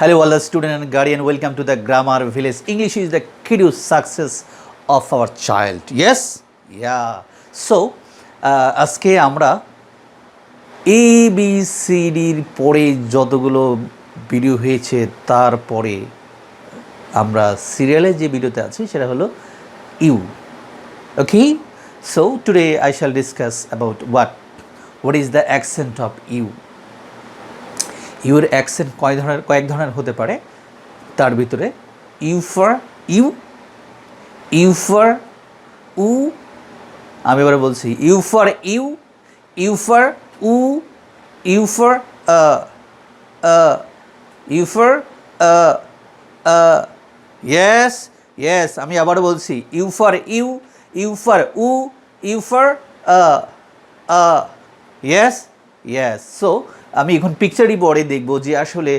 Hello, all the student and guardian. Welcome to the Grammar Village. English is the key to success of our child. Yes? Yeah. So, আজকে আমরা ABCDর পরে যতগুলো video হয়েছে তারপরে আমরা সিরিয়ালে যে ভিডিওতে আছি সেটা হলো you. Okay? So, today I shall discuss about what is the accent of you. Your accent কয়েক ধরনের হতে পারে, তার ভিতরে U for U, U for উ, আমি এবারে বলছি U for U, U for উ, U for U for yes yes, আমি আবারও বলছি U for U, U for উ, U for yes yes. So আমি এখন পিকচারই পরে দেখব যে আসলে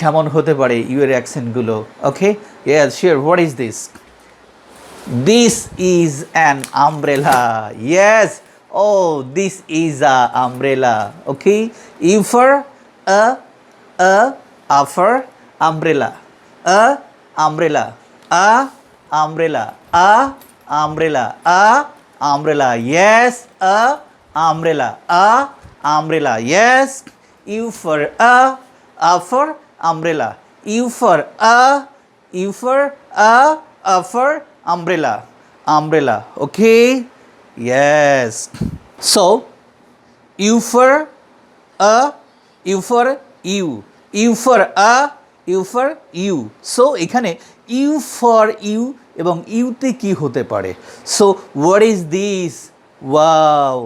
কেমন হতে পারে ইউর অ্যাকসেন্টগুলো। Okay, yes sure. What is this? This is an umbrella. Yes, oh this is a umbrella. Okay, U for a for umbrella, umbrella, umbrella, umbrella, umbrella. Yes, umbrella, umbrella. Yes, U for A for umbrella. U for U for for umbrella, umbrella. Okay, yes. So, U for U for U, U for U for U. So এখানে U for U এবং ইউতে কি হতে পারে? So what is this? Wow,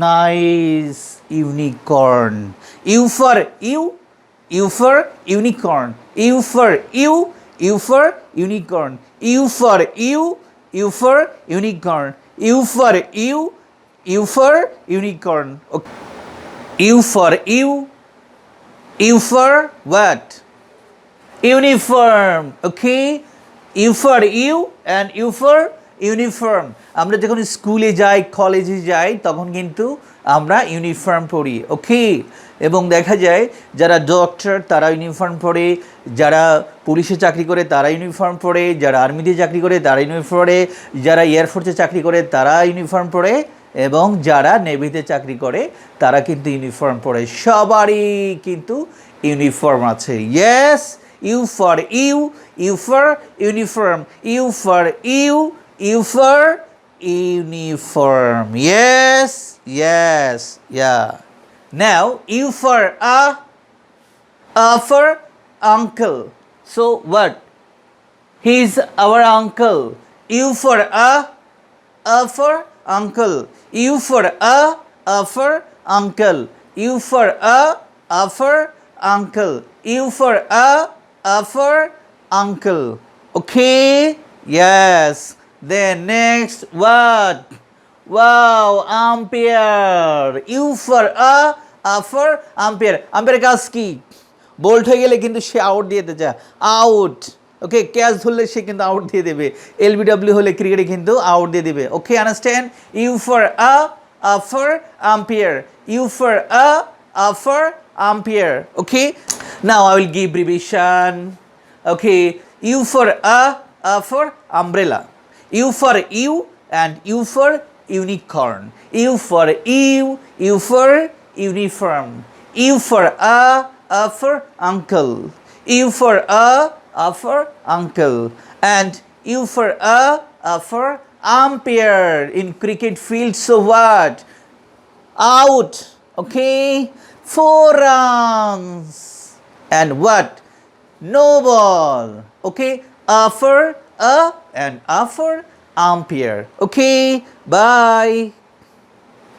nice unicorn. U for U, U for unicorn. U for U, U for unicorn. U for U, U for unicorn. U for U, U for unicorn. Okay. U for U, U for what? Uniform. Okay. U for U and U for uniform. আমরা যখন স্কুলে যাই, কলেজে যাই, তখন কিন্তু আমরা uniform পরি। ওকে, এবং দেখা যায় যারা ডক্টর তারা ইউনিফর্ম পরে, যারা পুলিশে চাকরি করে তারা ইউনিফর্ম পরে, যারা আর্মিতে চাকরি করে তারা ইউনিফর্ম পরে, যারা এয়ারফোর্সে চাকরি করে তারা ইউনিফর্ম পরে, এবং যারা নেভিতে চাকরি করে তারা কিন্তু ইউনিফর্ম পরে। সবারই কিন্তু ইউনিফর্ম আছে। Yes, U for U, U for uniform, U for U, U for uniform. Yes, yes, yeah. Now, U for A for uncle. So what? He's our uncle. U for A for uncle. U for A for uncle. U for A for uncle. U for A for uncle. Okay? Yes. Then next what? Wow, umpire. U for A for umpire. Umpire কাজ কি? Bold হয়ে গেলে কিন্তু সে out দিয়ে দিতে চায়, out. ওকে, catch ধরলে সে কিন্তু আউট দিয়ে দেবে। LBW হলে ক্রিকেটে কিন্তু আউট দিয়ে দেবে। ওকে, understand? U for A for umpire. U for A for umpire. Okay, now I will give revision. Okay, U for A for umbrella. U for U and U for unicorn. U for U, U for uniform. U for A for uncle. U for A for uncle. And U for A for umpire in cricket field. So what? Out. Okay, 4 runs. And what? No ball. Okay, A for A and A for umpire. Okay, bye.